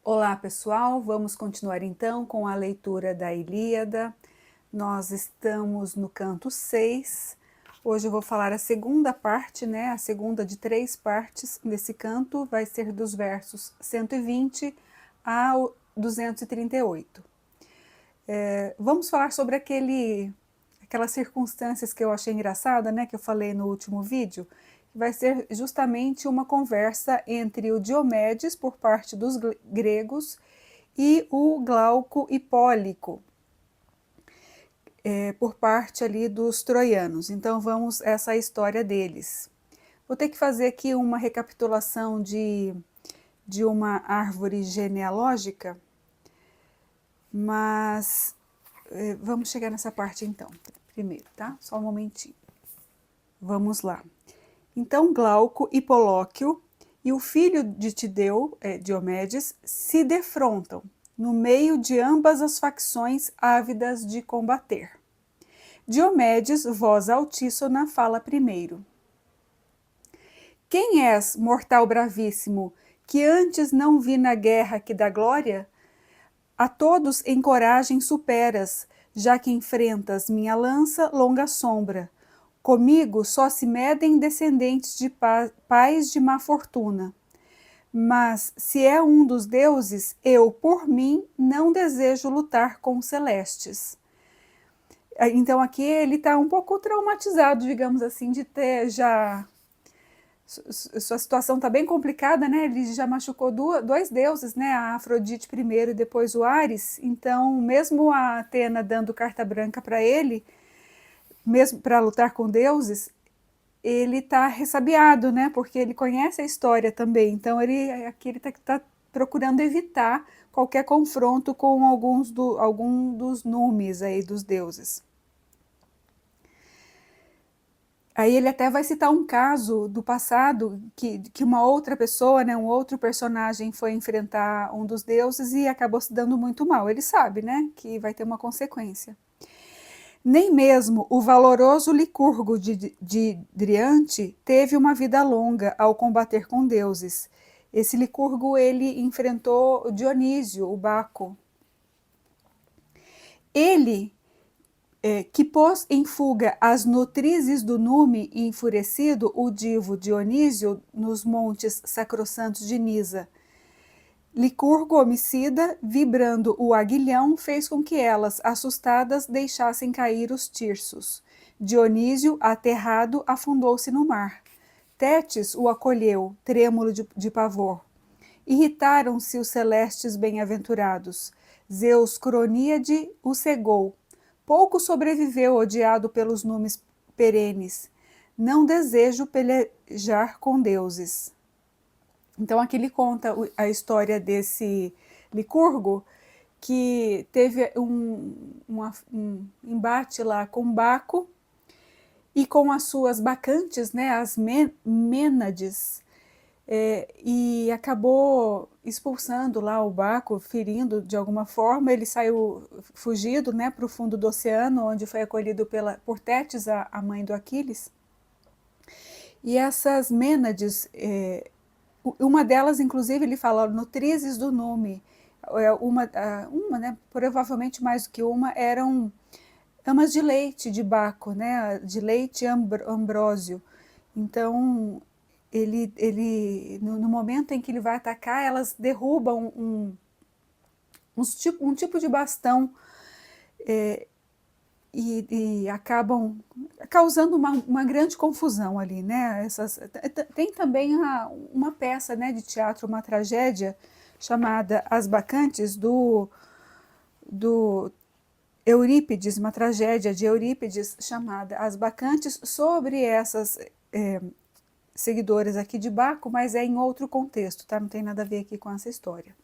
Olá pessoal, vamos continuar então com a leitura da Ilíada. Nós estamos no canto 6. Hoje eu vou falar a segunda parte, né? A segunda de 3 partes desse canto vai ser dos versos 120 ao 238. Vamos falar sobre aquelas circunstâncias que eu achei engraçada, né? Que eu falei no último vídeo. Vai ser justamente uma conversa entre o Diomedes, por parte dos gregos, e o Glauco Hipólico, por parte ali dos troianos. Então vamos essa história deles. Vou ter que fazer aqui uma recapitulação de uma árvore genealógica, mas vamos chegar nessa parte então, primeiro, tá? Só um momentinho. Vamos lá. Então Glauco e Polóquio e o filho de Tideu, Diomedes, se defrontam no meio de ambas as facções ávidas de combater. Diomedes, voz altíssona, fala primeiro. Quem és, mortal bravíssimo, que antes não vi na guerra que dá glória? A todos em coragem superas, já que enfrentas minha lança longa sombra. Comigo só se medem descendentes de pais de má fortuna. Mas, se é um dos deuses, eu, por mim, não desejo lutar com os celestes. Então aqui ele está um pouco traumatizado, digamos assim, de ter já... Sua situação está bem complicada, né? Ele já machucou dois deuses, né? A Afrodite primeiro e depois o Ares. Então, mesmo a Atena dando carta branca para ele, mesmo para lutar com deuses, ele está ressabiado, né? Porque ele conhece a história também. Então, aqui ele está procurando evitar qualquer confronto com algum dos numes aí dos deuses. Aí ele até vai citar um caso do passado que uma outra pessoa, né, um outro personagem foi enfrentar um dos deuses e acabou se dando muito mal. Ele sabe, né, que vai ter uma consequência. Nem mesmo o valoroso Licurgo de Driante teve uma vida longa ao combater com deuses. Esse Licurgo ele enfrentou Dionísio, o Baco. Ele que pôs em fuga as nutrizes do Nume e enfurecido o divo Dionísio nos montes sacrossantos de Nisa. Licurgo homicida, vibrando o aguilhão, fez com que elas, assustadas, deixassem cair os tirsos. Dionísio, aterrado, afundou-se no mar. Tétis o acolheu, trêmulo de pavor. Irritaram-se os celestes bem-aventurados. Zeus Croníade o cegou. Pouco sobreviveu, odiado pelos numes perenes. Não desejo pelejar com deuses. Então aqui ele conta a história desse Licurgo, que teve um embate lá com Baco e com as suas bacantes, né, as Mênades, e acabou expulsando lá o Baco, ferindo de alguma forma. Ele saiu fugido, né, para o fundo do oceano, onde foi acolhido por Tétis, a mãe do Aquiles. E essas Mênades, uma delas, inclusive, ele fala, nutrizes do Nume, uma, né, provavelmente mais do que uma, eram amas de leite de Baco, né, de leite ambrósio. Então, no momento em que ele vai atacar, elas derrubam um tipo de bastão e acabam causando uma grande confusão ali, né? Tem também uma peça, né, de teatro, uma tragédia chamada As Bacantes, do Eurípides, uma tragédia de Eurípides chamada As Bacantes, sobre essas seguidores aqui de Baco, mas é em outro contexto, tá? Não tem nada a ver aqui com essa história.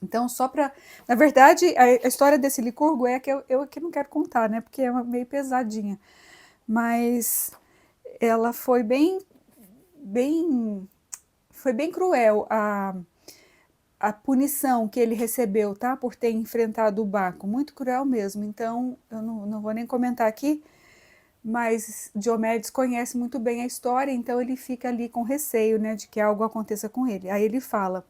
Então, só para... Na verdade, a história desse Licurgo é que eu aqui não quero contar, né? Porque é meio pesadinha. Mas ela foi foi bem cruel a punição que ele recebeu, tá? Por ter enfrentado o Baco. Muito cruel mesmo. Então, eu não vou nem comentar aqui, mas Diomedes conhece muito bem a história, então ele fica ali com receio, né, de que algo aconteça com ele. Aí ele fala: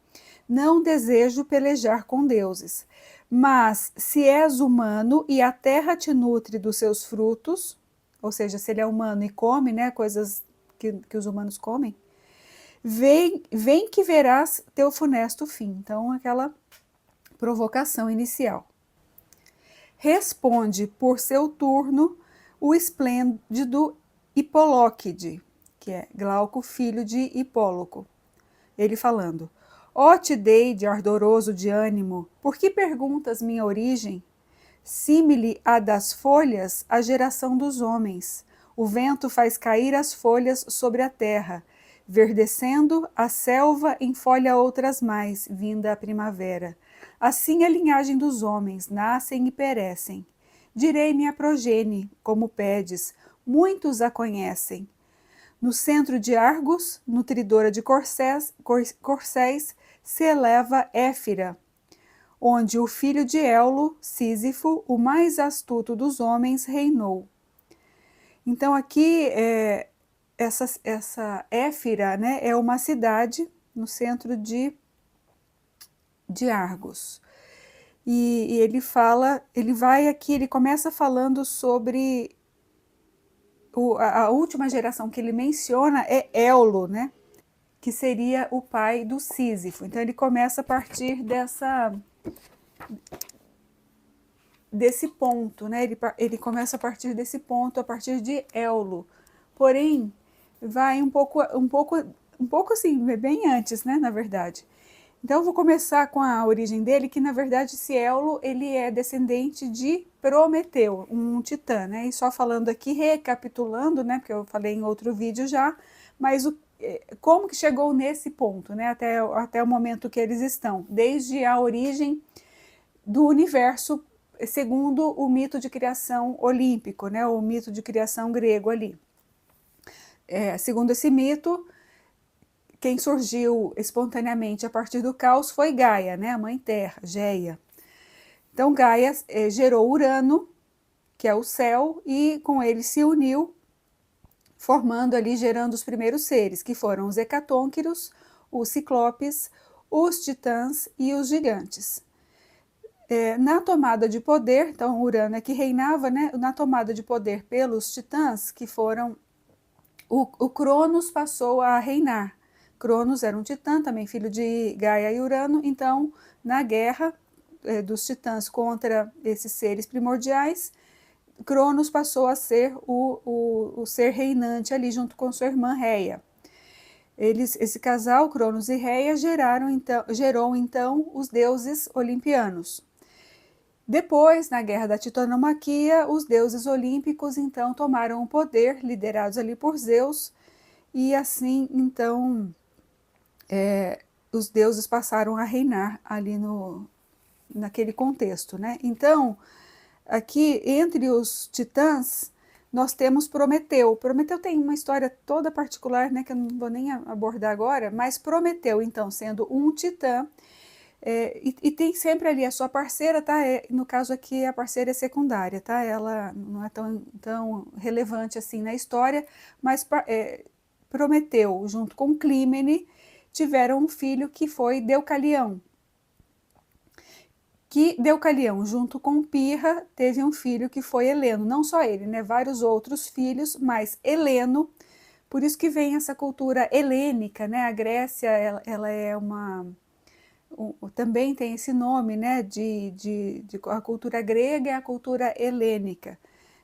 não desejo pelejar com deuses, mas se és humano e a terra te nutre dos seus frutos, ou seja, se ele é humano e come, né, coisas que os humanos comem, vem que verás teu funesto fim. Então, aquela provocação inicial. Responde por seu turno o esplêndido Hipolóquide, que é Glauco, filho de Hipóloco. Ele falando: ó Tideide, ardoroso de ânimo, por que perguntas minha origem? Símile a das folhas, a geração dos homens. O vento faz cair as folhas sobre a terra. Verdecendo, a selva enfolha outras mais, vinda a primavera. Assim a linhagem dos homens, nascem e perecem. Direi minha progenie, como pedes, muitos a conhecem. No centro de Argos, nutridora de corcéis, se eleva Éfira, onde o filho de Éolo, Sísifo, o mais astuto dos homens, reinou. Então aqui, essa Éfira, né, é uma cidade no centro de Argos. E ele fala, ele começa falando sobre a última geração que ele menciona é Éolo, né, que seria o pai do Sísifo. Então ele começa a partir desse ponto, né? Ele começa a partir desse ponto, a partir de Éolo. Porém, vai um pouco assim, bem antes, né? Na verdade. Então, eu vou começar com a origem dele, que na verdade esse Éolo, ele é descendente de Prometeu, um titã, né? E só falando aqui, recapitulando, né? Porque eu falei em outro vídeo já, mas como que chegou nesse ponto, né? Até o momento que eles estão, desde a origem do universo, segundo o mito de criação olímpico, né? O mito de criação grego ali. Segundo esse mito, quem surgiu espontaneamente a partir do caos foi Gaia, né? A mãe terra, Geia. Então Gaia gerou Urano, que é o céu, e com ele se uniu, formando ali, gerando os primeiros seres, que foram os hecatônquiros, os ciclopes, os titãs e os gigantes. Na tomada de poder, então Urano é que reinava, né? Na tomada de poder pelos titãs, que foram o Cronos, passou a reinar. Cronos era um titã, também filho de Gaia e Urano, então na guerra dos titãs contra esses seres primordiais, Cronos passou a ser o ser reinante ali junto com sua irmã Reia. Esse casal, Cronos e Reia, gerou então os deuses olimpianos. Depois, na Guerra da Titanomaquia, os deuses olímpicos então tomaram o poder, liderados ali por Zeus, e assim então os deuses passaram a reinar ali naquele contexto, né? Então, aqui entre os titãs, nós temos Prometeu. Prometeu tem uma história toda particular, né, que eu não vou nem abordar agora, mas Prometeu, então, sendo um titã, e tem sempre ali a sua parceira, tá? No caso aqui, a parceira é secundária, tá? Ela não é tão relevante assim na história, mas Prometeu, junto com Clímene, tiveram um filho que foi Deucalião. Que Deucalião, junto com Pirra, teve um filho que foi Heleno. Não só ele, né? Vários outros filhos, mas Heleno, por isso que vem essa cultura helênica, né? A Grécia, ela é também tem esse nome, né? A cultura grega é a cultura helênica,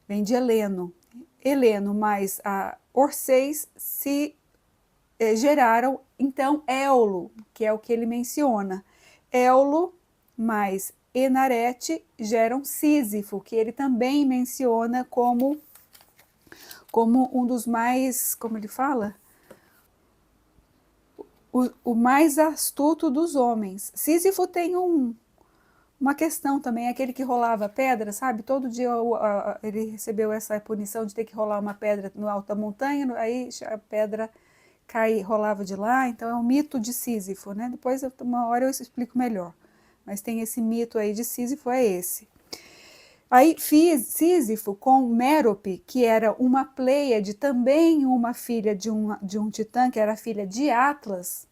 vem de Heleno. Heleno mais a Orcês se geraram, então, Éolo, que é o que ele menciona. Éolo mais Enarete geram Sísifo, que ele também menciona como um dos mais, como ele fala? O mais astuto dos homens. Sísifo tem uma questão também, aquele que rolava pedra, sabe? Todo dia ele recebeu essa punição de ter que rolar uma pedra no alto da montanha, aí a pedra rolava de lá, então é um mito de Sísifo, né? Depois, uma hora eu explico melhor. Mas tem esse mito aí de Sísifo, é esse. Aí Sísifo com Mérope, que era uma Pleiade, também uma filha de um titã, que era filha de Atlas,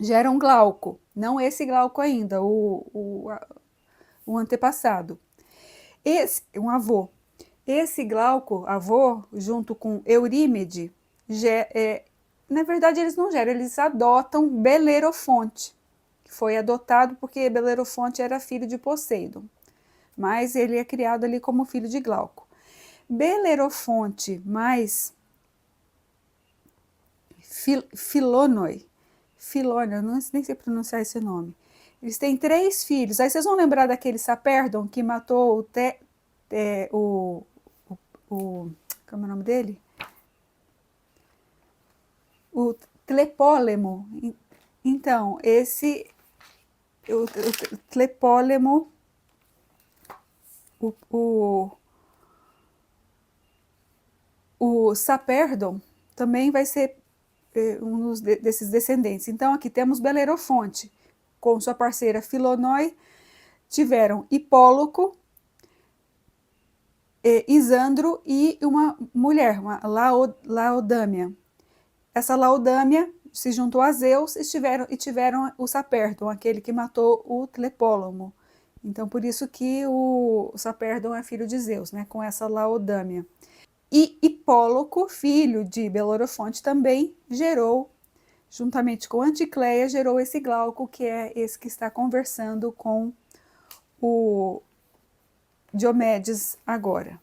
gera um Glauco. Não esse Glauco ainda, o antepassado. Um avô. Esse Glauco, avô, junto com Eurímede, na verdade eles não geram, eles adotam Belerofonte, que foi adotado porque Belerofonte era filho de Poseidon, mas ele é criado ali como filho de Glauco. Belerofonte mais Filonoi, eu nem sei pronunciar esse nome. Eles têm 3 filhos. Aí vocês vão lembrar daquele Saperdon que matou como é o nome dele? O Tlepólemo. Então, o Tlepólemo, o Saperdon também vai ser um desses descendentes. Então, aqui temos Belerofonte, com sua parceira Filonoi, tiveram Hipóloco, Isandro e uma mulher, uma Laodâmia. Essa Laodâmia se juntou a Zeus e tiveram o Saperdon, aquele que matou o Tlepólemo. Então, por isso que o Saperdon é filho de Zeus, né, com essa Laodâmia. E Hipóloco, filho de Belerofonte, também gerou, juntamente com Anticleia, gerou esse Glauco, que é esse que está conversando com o Diomedes agora.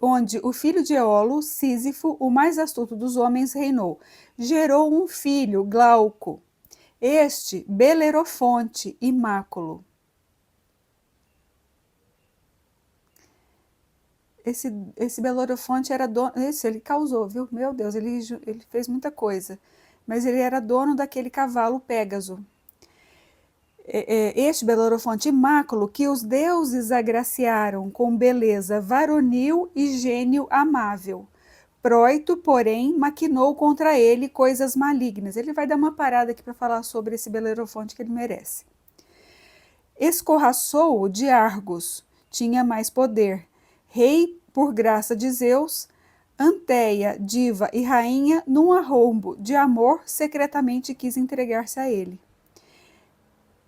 Onde o filho de Eolo, Sísifo, o mais astuto dos homens, reinou. Gerou um filho, Glauco. Este, Belerofonte e Máculo. Esse Belerofonte era dono. Ele causou, viu? Meu Deus, ele fez muita coisa. Mas ele era dono daquele cavalo Pégaso. Este Belerofonte Máculo, que os deuses agraciaram com beleza varonil e gênio amável. Proito, porém, maquinou contra ele coisas malignas. Ele vai dar uma parada aqui para falar sobre esse Belerofonte que ele merece. Escorraçou-o de Argos, tinha mais poder. Rei por graça de Zeus, Anteia, diva e rainha, num arrombo de amor, secretamente quis entregar-se a ele.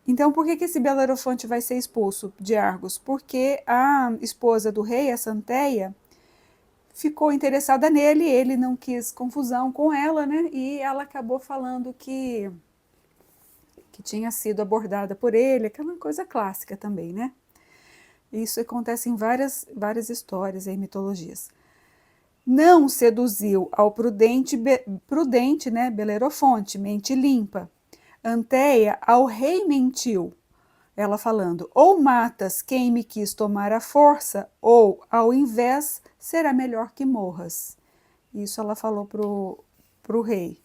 Então, por que esse Belerofonte vai ser expulso de Argos? Porque a esposa do rei, essa Anteia, ficou interessada nele, ele não quis confusão com ela, né? E ela acabou falando que tinha sido abordada por ele, aquela coisa clássica também, né? Isso acontece em várias histórias e mitologias. Não seduziu ao prudente, né, Belerofonte, mente limpa. Anteia ao rei mentiu, ela falando, ou matas quem me quis tomar à força, ou, ao invés, será melhor que morras. Isso ela falou pro rei.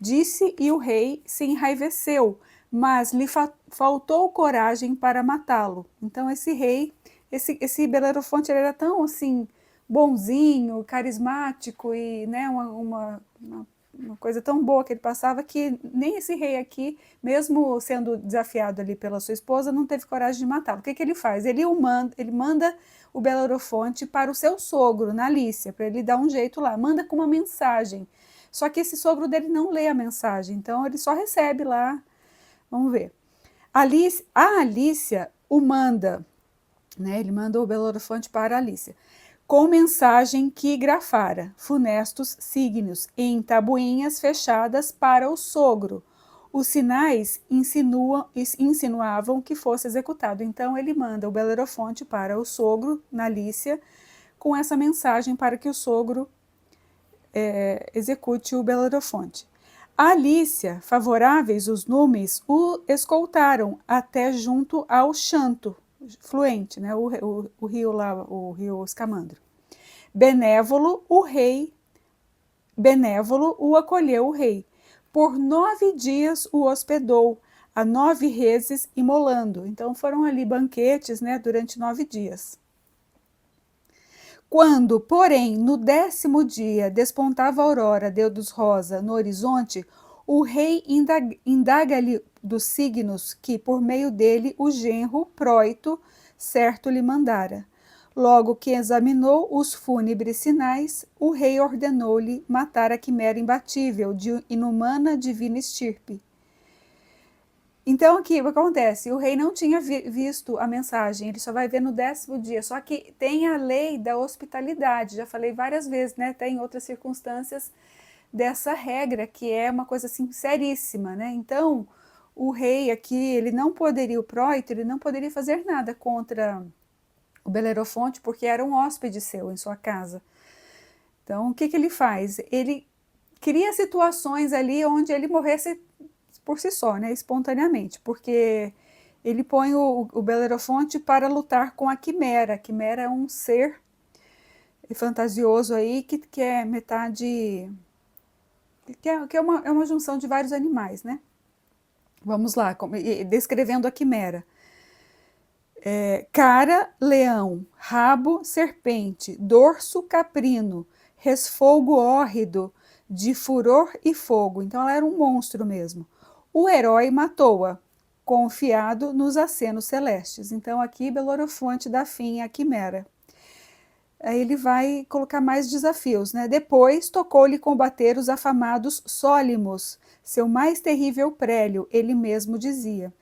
Disse e o rei se enraiveceu, mas lhe faltou coragem para matá-lo. Então esse rei, esse Belerofonte, ele era tão assim bonzinho, carismático e, né, uma coisa tão boa que ele passava, que nem esse rei aqui, mesmo sendo desafiado ali pela sua esposa, não teve coragem de matá-lo. O que ele faz? Ele manda o Belerofonte para o seu sogro, na Lícia, para ele dar um jeito lá, manda com uma mensagem. Só que esse sogro dele não lê a mensagem, então ele só recebe lá. Vamos ver. A Alícia o manda, né? Ele manda o Belerofonte para a Alícia, com mensagem que grafara, funestos signos, em tabuinhas fechadas para o sogro. Os sinais insinuavam que fosse executado. Então ele manda o Belerofonte para o sogro, na Lícia, com essa mensagem para que o sogro execute o Belerofonte. A Alícia, favoráveis os númenes, o escoltaram até junto ao Xanto, fluente, né, o rio lá, o rio Escamandro. Benévolo o acolheu o rei. Por 9 dias o hospedou, a 9 reses imolando. Então foram ali banquetes, né, durante 9 dias. Quando, porém, no 10º dia despontava a aurora, deus rosa, no horizonte, o rei indaga-lhe dos signos que, por meio dele, o genro, Proito, certo lhe mandara. Logo que examinou os fúnebres sinais, o rei ordenou-lhe matar a quimera imbatível, de inumana divina estirpe. Então, aqui o que acontece? O rei não tinha visto a mensagem, ele só vai ver no 10º dia. Só que tem a lei da hospitalidade, já falei várias vezes, né? Tem outras circunstâncias dessa regra, que é uma coisa assim seríssima, né? Então, o rei aqui, ele não poderia, o próito, ele não poderia fazer nada contra o Belerofonte, porque era um hóspede seu em sua casa. Então, o que ele faz? Ele cria situações ali onde ele morresse por si só, né, espontaneamente, porque ele põe o Belerofonte para lutar com a Quimera. A Quimera é um ser fantasioso aí que é metade... que é uma junção de vários animais, né? Vamos lá, descrevendo a Quimera. Cara, leão, rabo, serpente, dorso, caprino, resfolgo hórrido, de furor e fogo. Então ela era um monstro mesmo. O herói matou-a, confiado nos acenos celestes. Então aqui Belorofonte dá fim à quimera. Aí ele vai colocar mais desafios, né? Depois tocou-lhe combater os afamados Sólimos, seu mais terrível prélio, ele mesmo dizia.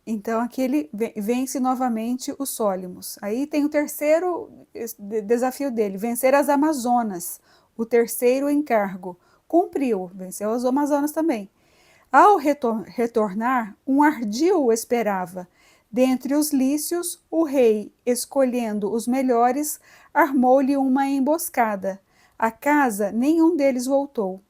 Então aqui ele vence novamente os Sólimos. Aí tem o terceiro desafio dele, vencer as Amazonas, o terceiro encargo. Cumpriu, venceu as Amazonas também. Ao retornar, um ardil o esperava. Dentre os lícios, o rei, escolhendo os melhores, armou-lhe uma emboscada. A casa, nenhum deles voltou.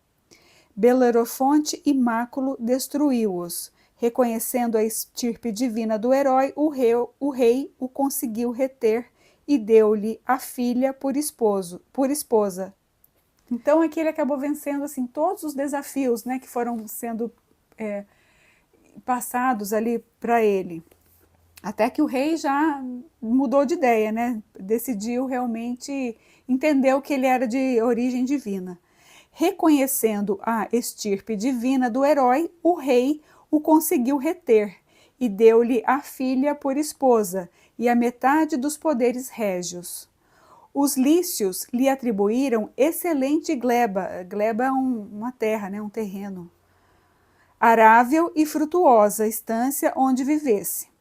Belerofonte e Máculo destruiu-os. Reconhecendo a estirpe divina do herói, o rei o conseguiu reter e deu-lhe a filha por esposa. Então aqui ele acabou vencendo assim todos os desafios, né, que foram sendo passados ali para ele. Até que o rei já mudou de ideia, né? Decidiu realmente, entendeu que ele era de origem divina. Reconhecendo a estirpe divina do herói, o rei o conseguiu reter e deu-lhe a filha por esposa e a metade dos poderes régios. Os lícios lhe atribuíram excelente gleba. Gleba é uma terra, né? Um terreno. Arável e frutuosa estância onde vivesse.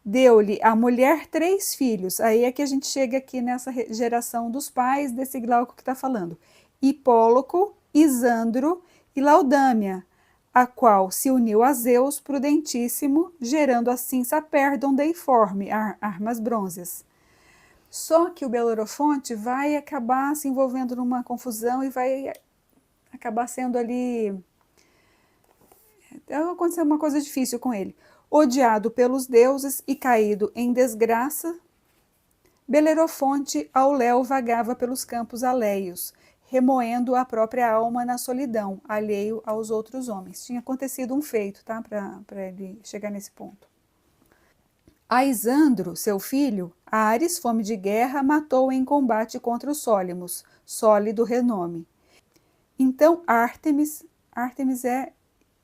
Deu-lhe a mulher 3 filhos. Aí é que a gente chega aqui nessa geração dos pais desse Glauco que está falando. Hipóloco, Isandro e Laudâmia, a qual se uniu a Zeus prudentíssimo, gerando assim Saperdon deiforme, armas bronzes. Só que o Belerofonte vai acabar se envolvendo numa confusão e vai acabar sendo ali... Vai acontecer uma coisa difícil com ele. Odiado pelos deuses e caído em desgraça, Belerofonte ao léu vagava pelos campos alheios, remoendo a própria alma na solidão, alheio aos outros homens. Tinha acontecido um feito, tá? Para ele chegar nesse ponto. A Isandro, seu filho, Ares, fome de guerra, matou em combate contra os Sólimos, sólido renome. Então Ártemis é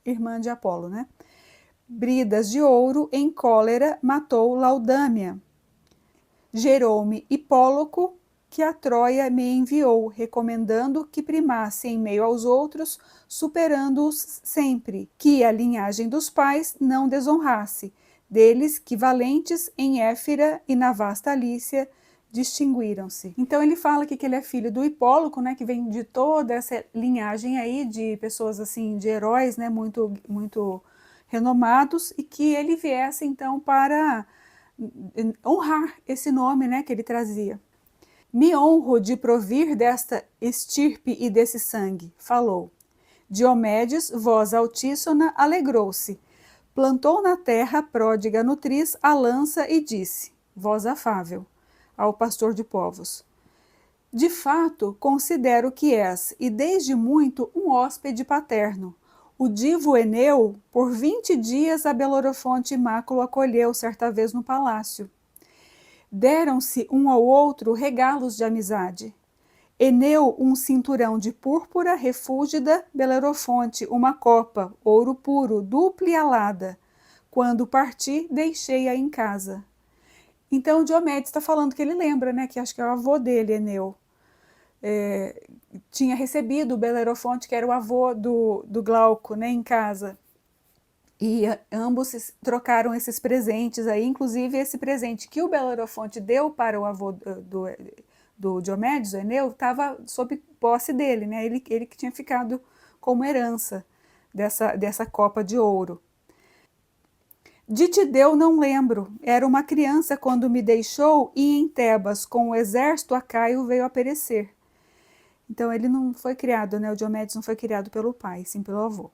irmã de Apolo, né? Bridas de ouro, em cólera, matou Laudâmia. Gerou-me Hipóloco, que a Troia me enviou, recomendando que primasse em meio aos outros, superando-os sempre, que a linhagem dos pais não desonrasse, deles que valentes em Éfira e na vasta Lícia distinguiram-se. Então ele fala aqui que ele é filho do Hipóloco, né, que vem de toda essa linhagem aí de pessoas assim, de heróis, né, muito renomados, e que ele viesse então para honrar esse nome, né, que ele trazia. Me honro de provir desta estirpe e desse sangue, falou. Diomedes, voz altíssona, alegrou-se. Plantou na terra pródiga nutriz a lança e disse, voz afável, ao pastor de povos. De fato, considero que és, e desde muito, um hóspede paterno. O divo Eneu, por 20 dias, a Belerofonte e Máculo acolheu certa vez no palácio. Deram-se um ao outro regalos de amizade. Eneu um cinturão de púrpura refúlgida, Belerofonte uma copa, ouro puro, dupla e alada. Quando parti, deixei-a em casa. Então, o Diomedes está falando que ele lembra, né, que acho que é o avô dele, Eneu, tinha recebido o Belerofonte, que era o avô do Glauco, né, em casa. E ambos trocaram esses presentes aí, inclusive esse presente que o Belerofonte deu para o avô do Diomedes, o Eneu, estava sob posse dele, né? Ele que tinha ficado como herança dessa copa de ouro. De Tideu não lembro, era uma criança quando me deixou e em Tebas com o exército acaio veio a perecer. Então ele não foi criado, né? O Diomedes não foi criado pelo pai, sim pelo avô.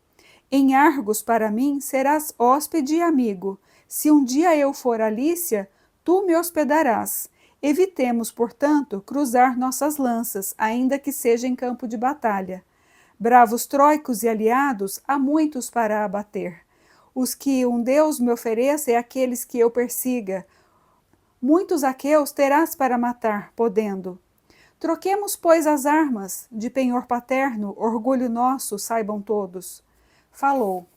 Em Argos, para mim, serás hóspede e amigo. Se um dia eu for a Lícia, tu me hospedarás. Evitemos, portanto, cruzar nossas lanças, ainda que seja em campo de batalha. Bravos troicos e aliados, há muitos para abater. Os que um Deus me ofereça e aqueles que eu persiga. Muitos aqueus terás para matar, podendo. Troquemos, pois, as armas, de penhor paterno, orgulho nosso, saibam todos. Falou.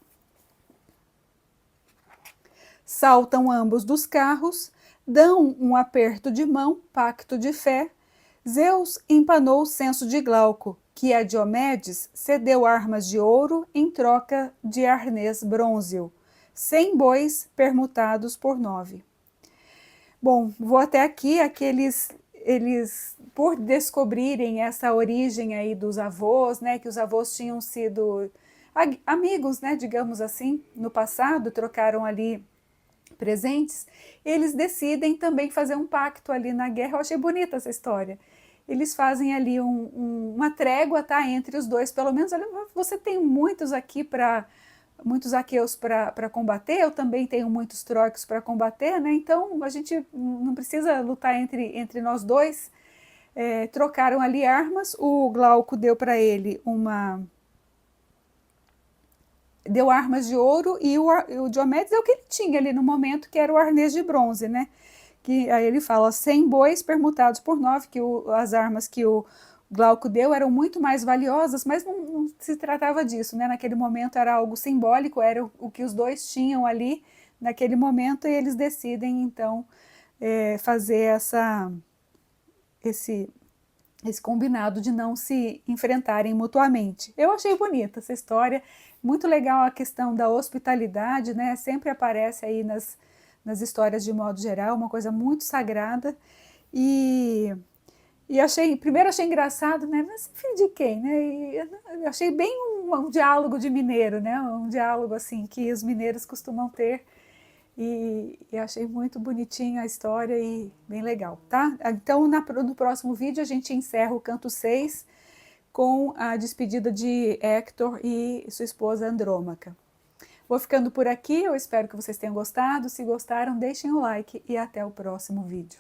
Saltam ambos dos carros, dão um aperto de mão, pacto de fé. Zeus empanou o censo de Glauco, que a Diomedes cedeu armas de ouro em troca de arnês brônzeo, 100 bois permutados por 9. Bom, vou até aqui, eles por descobrirem essa origem aí dos avós, né, que os avós tinham sido amigos, né, digamos assim, no passado, trocaram ali presentes, eles decidem também fazer um pacto ali na guerra. Eu achei bonita essa história. Eles fazem ali uma trégua, tá, entre os dois, pelo menos. Olha, você tem muitos aqui muitos aqueus para combater, eu também tenho muitos troicos para combater, né? Então a gente não precisa lutar entre nós dois. Trocaram ali armas, o Glauco deu para ele deu armas de ouro e o Diomedes é o que ele tinha ali no momento, que era o arnês de bronze, né? Que aí ele fala 100 bois permutados por 9, que as armas que o Glauco deu eram muito mais valiosas, mas não se tratava disso, né? Naquele momento era algo simbólico, era o que os dois tinham ali naquele momento, e eles decidem então fazer esse combinado de não se enfrentarem mutuamente. Eu achei bonita essa história, muito legal a questão da hospitalidade, né? Sempre aparece aí nas histórias de modo geral, uma coisa muito sagrada. E primeiro achei engraçado, né? Mas filho de quem, né? E eu achei bem um diálogo de mineiro, né? Um diálogo assim que os mineiros costumam ter. E achei muito bonitinha a história e bem legal, tá? Então, no próximo vídeo, a gente encerra o canto 6 com a despedida de Héctor e sua esposa Andrômaca. Vou ficando por aqui, eu espero que vocês tenham gostado. Se gostaram, deixem o like e até o próximo vídeo.